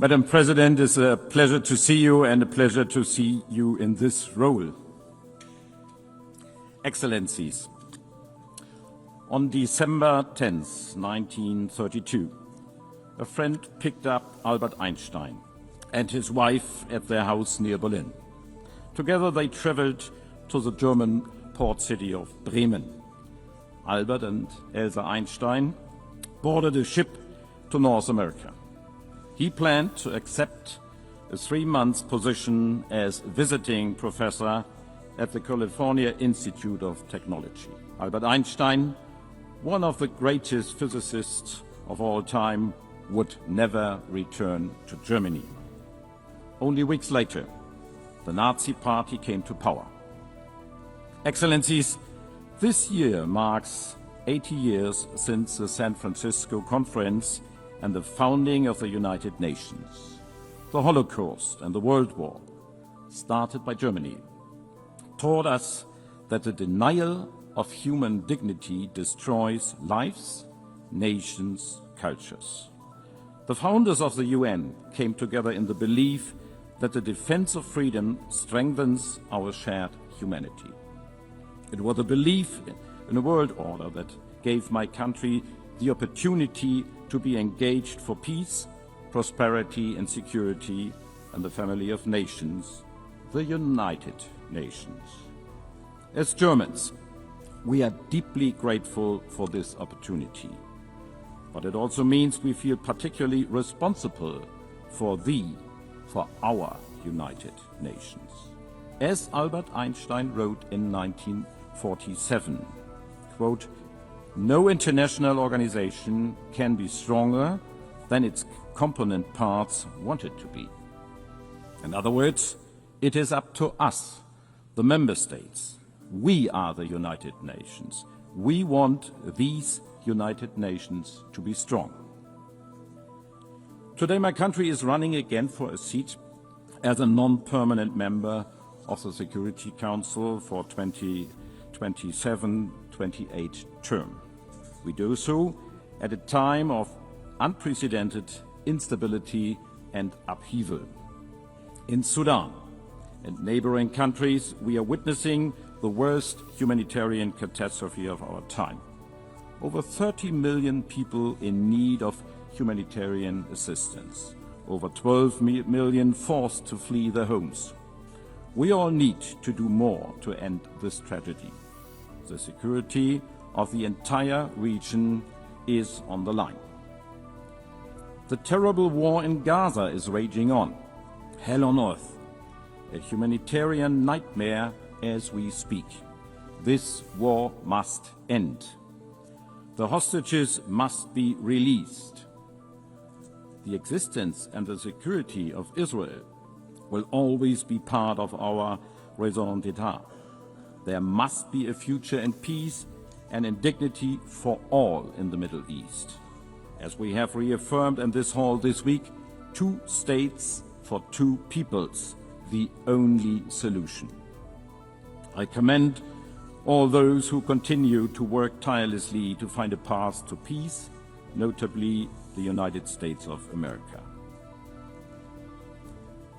Madam President, it's a pleasure to see you and a pleasure to see you in this role. Excellencies, on December 10th, 1932, a friend picked up Albert Einstein and his wife at their house near Berlin. Together they traveled to the German port city of Bremen. Albert and Elsa Einstein boarded a ship to North America. He planned to accept a 3-month position as visiting professor at the California Institute of Technology. Albert Einstein, one of the greatest physicists of all time, would never return to Germany. Only weeks later, the Nazi Party came to power. Excellencies, this year marks 80 years since the San Francisco Conference and the founding of the United Nations. The Holocaust and the World War, started by Germany, taught us that the denial of human dignity destroys lives, nations, cultures. The founders of the UN came together in the belief that the defense of freedom strengthens our shared humanity. It was a belief in a world order that gave my country the opportunity to be engaged for peace, prosperity and security and the family of nations, the United Nations. As Germans, we are deeply grateful for this opportunity. But it also means we feel particularly responsible for our United Nations. As Albert Einstein wrote in 1947, quote, "No international organization can be stronger than its component parts want it to be." In other words, it is up to us, the member states. We are the United Nations. We want these United Nations to be strong. Today my country is running again for a seat as a non-permanent member of the Security Council for 2027-28 term. We do so at a time of unprecedented instability and upheaval. In Sudan and neighbouring countries, we are witnessing the worst humanitarian catastrophe of our time. Over 30 million people in need of humanitarian assistance. Over 12 million forced to flee their homes. We all need to do more to end this tragedy. The security of the entire region is on the line. The terrible war in Gaza is raging on. Hell on earth. A humanitarian nightmare as we speak. This war must end. The hostages must be released. The existence and the security of Israel will always be part of our raison d'etre. There must be a future in peace and in dignity for all in the Middle East. As we have reaffirmed in this hall this week, 2 states for 2 peoples, the only solution. I commend all those who continue to work tirelessly to find a path to peace, notably the United States of America.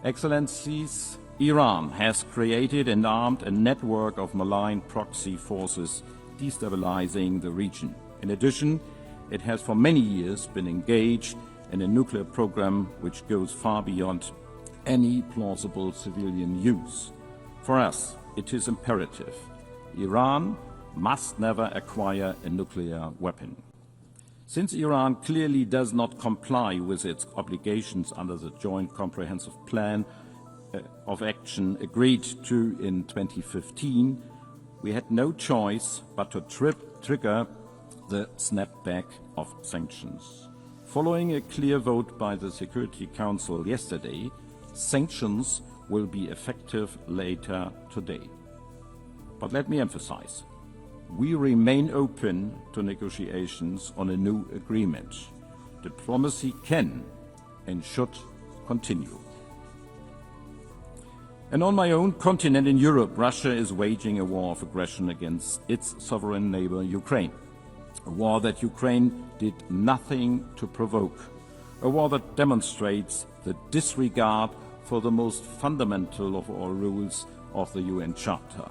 Excellencies, Iran has created and armed a network of malign proxy forces destabilizing the region. In addition, it has for many years been engaged in a nuclear program which goes far beyond any plausible civilian use. For us, it is imperative. Iran must never acquire a nuclear weapon. Since Iran clearly does not comply with its obligations under the Joint Comprehensive Plan of Action agreed to in 2015, we had no choice but to trigger the snapback of sanctions. Following a clear vote by the Security Council yesterday, sanctions will be effective later today. But let me emphasize, we remain open to negotiations on a new agreement. Diplomacy can and should continue. And on my own continent in Europe, Russia is waging a war of aggression against its sovereign neighbor, Ukraine. A war that Ukraine did nothing to provoke. a war that demonstrates the disregard for the most fundamental of all rules of the UN Charter,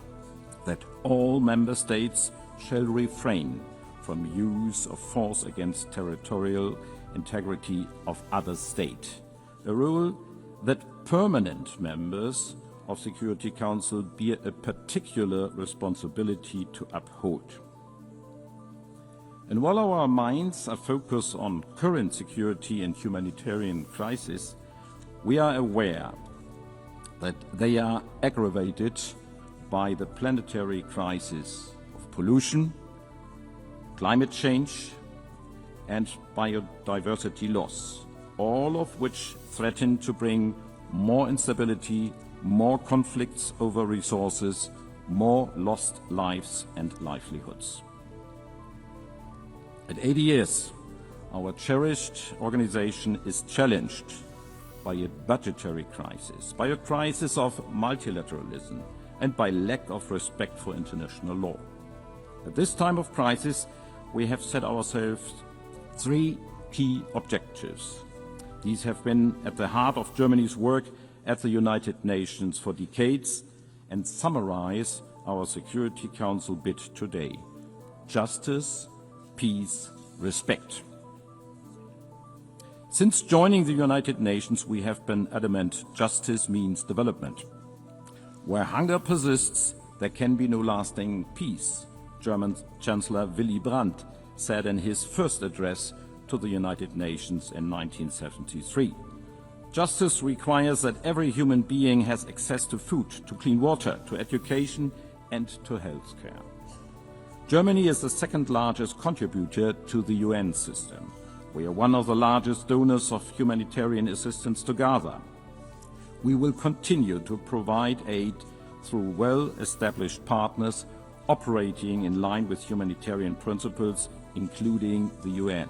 that all member states shall refrain from use of force against territorial integrity of other state, a rule that permanent members of Security Council bear a particular responsibility to uphold. And while our minds are focused on current security and humanitarian crises, we are aware that they are aggravated by the planetary crisis of pollution, climate change, and biodiversity loss, all of which threaten to bring more instability, more conflicts over resources, more lost lives and livelihoods. At 80 years, our cherished organization is challenged by a budgetary crisis, by a crisis of multilateralism, and by lack of respect for international law. At this time of crisis, we have set ourselves 3 key objectives. These have been at the heart of Germany's work at the United Nations for decades and summarize our Security Council bid today: justice, peace, respect. Since joining the United Nations, we have been adamant justice means development. Where hunger persists, there can be no lasting peace, German Chancellor Willy Brandt said in his first address to the United Nations in 1973. Justice requires that every human being has access to food, to clean water, to education, and to health care. Germany is the second largest contributor to the UN system. We are one of the largest donors of humanitarian assistance to Gaza. We will continue to provide aid through well-established partners operating in line with humanitarian principles, including the UN.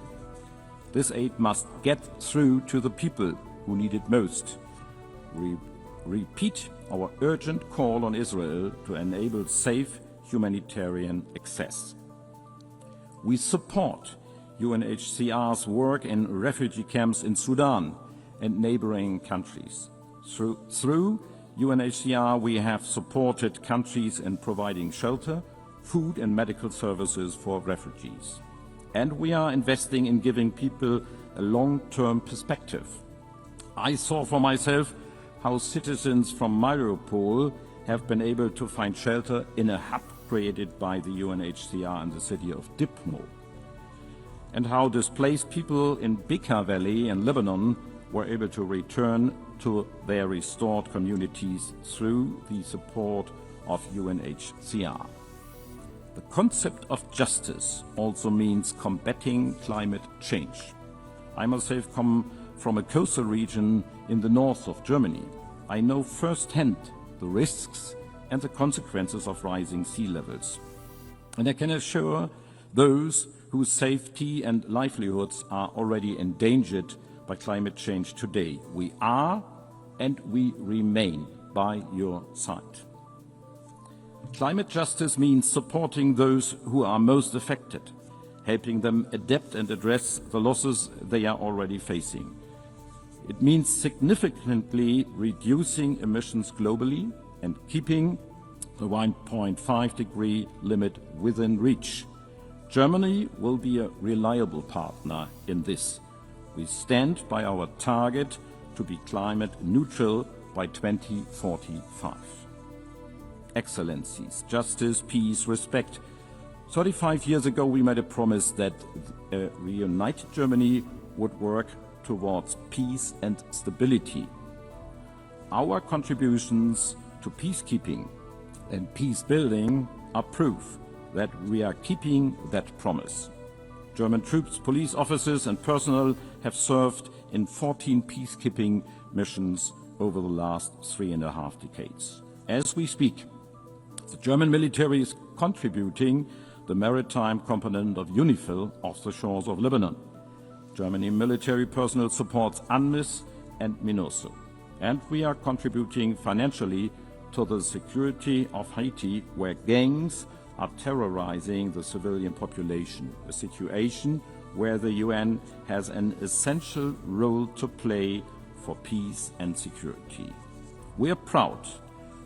This aid must get through to the people who need it most. We repeat our urgent call on Israel to enable safe humanitarian access. We support UNHCR's work in refugee camps in Sudan and neighbouring countries. Through UNHCR, we have supported countries in providing shelter, food and medical services for refugees. And we are investing in giving people a long-term perspective. I saw for myself how citizens from Mariupol have been able to find shelter in a hub created by the UNHCR in the city of Dipno, and how displaced people in Bekaa Valley in Lebanon were able to return to their restored communities through the support of UNHCR. The concept of justice also means combating climate change. I myself come from a coastal region in the north of Germany. I know firsthand the risks and the consequences of rising sea levels. And I can assure those whose safety and livelihoods are already endangered by climate change today, we are and we remain by your side. Climate justice means supporting those who are most affected, helping them adapt and address the losses they are already facing. It means significantly reducing emissions globally and keeping the 1.5-degree limit within reach. Germany will be a reliable partner in this. We stand by our target to be climate neutral by 2045. Excellencies, justice, peace, respect. 35 years ago, we made a promise that a reunited Germany would work towards peace and stability. Our contributions to peacekeeping and peace building are proof that we are keeping that promise. German troops, police officers and personnel have served in 14 peacekeeping missions over the last 3.5 decades. As we speak, the German military is contributing the maritime component of UNIFIL off the shores of Lebanon. German military personnel supports UNMISS and MINURSO. And we are contributing financially to the security of Haiti, where gangs are terrorizing the civilian population, a situation where the UN has an essential role to play for peace and security. We are proud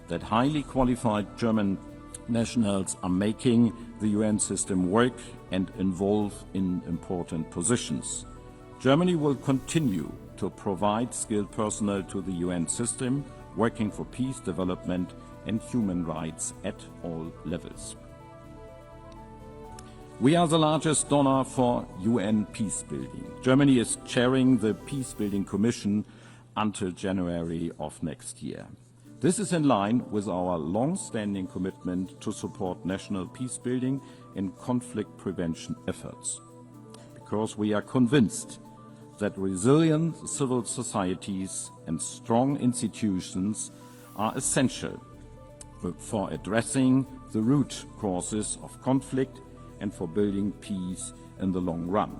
that highly qualified German nationals are making the UN system work and involve in important positions. Germany will continue to provide skilled personnel to the UN system, working for peace, development and human rights at all levels. We are the largest donor for UN peacebuilding. Germany is chairing the Peacebuilding Commission until January of next year. This is in line with our long-standing commitment to support national peacebuilding and conflict prevention efforts, because we are convinced that resilient civil societies and strong institutions are essential for addressing the root causes of conflict and for building peace in the long run.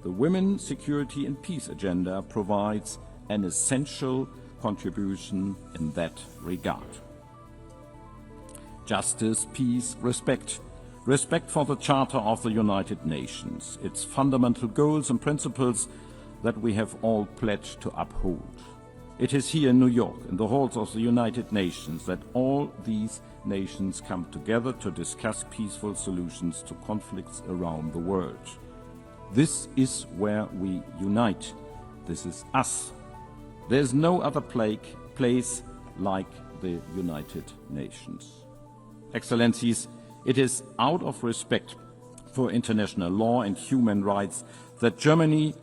The Women, Security and Peace agenda provides an essential contribution in that regard. Justice, peace, respect. Respect for the Charter of the United Nations, its fundamental goals and principles that we have all pledged to uphold. It is here in New York, in the halls of the United Nations, that all these nations come together to discuss peaceful solutions to conflicts around the world. This is where we unite. This is us. There is no other place like the United Nations. Excellencies, it is out of respect for international law and human rights that Germany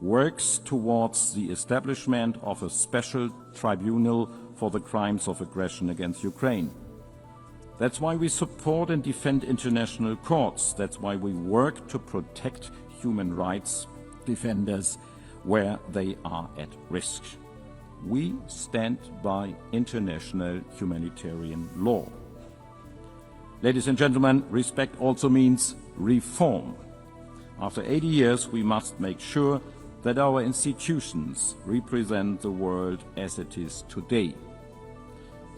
works towards the establishment of a special tribunal for the crimes of aggression against Ukraine. That's why we support and defend international courts. That's why we work to protect human rights defenders where they are at risk. We stand by international humanitarian law. Ladies and gentlemen, respect also means reform. After 80 years, we must make sure that our institutions represent the world as it is today.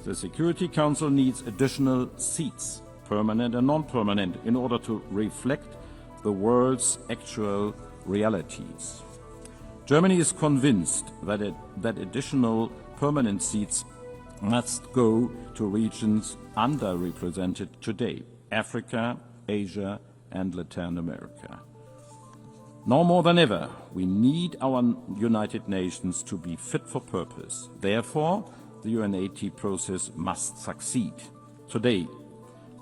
The Security Council needs additional seats, permanent and non-permanent, in order to reflect the world's actual realities. Germany is convinced that additional permanent seats must go to regions underrepresented today: Africa, Asia and Latin America. Now more than ever, we need our United Nations to be fit for purpose. Therefore, the UNHCR process must succeed. Today,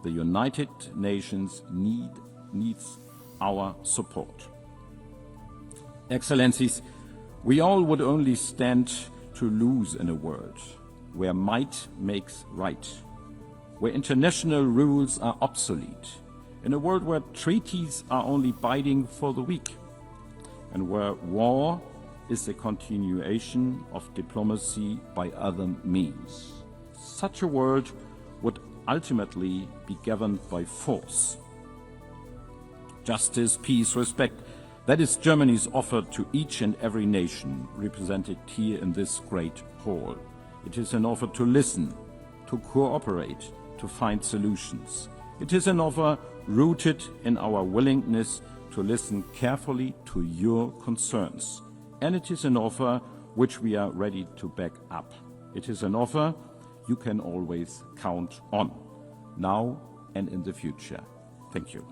the United Nations needs our support. Excellencies, we all would only stand to lose in a world where might makes right, where international rules are obsolete, in a world where treaties are only binding for the weak, and where war is a continuation of diplomacy by other means. Such a world would ultimately be governed by force. Justice, peace, respect, that is Germany's offer to each and every nation represented here in this great hall. It is an offer to listen, to cooperate, to find solutions. It is an offer rooted in our willingness to listen carefully to your concerns. And it is an offer which we are ready to back up. It is an offer you can always count on, now and in the future. Thank you.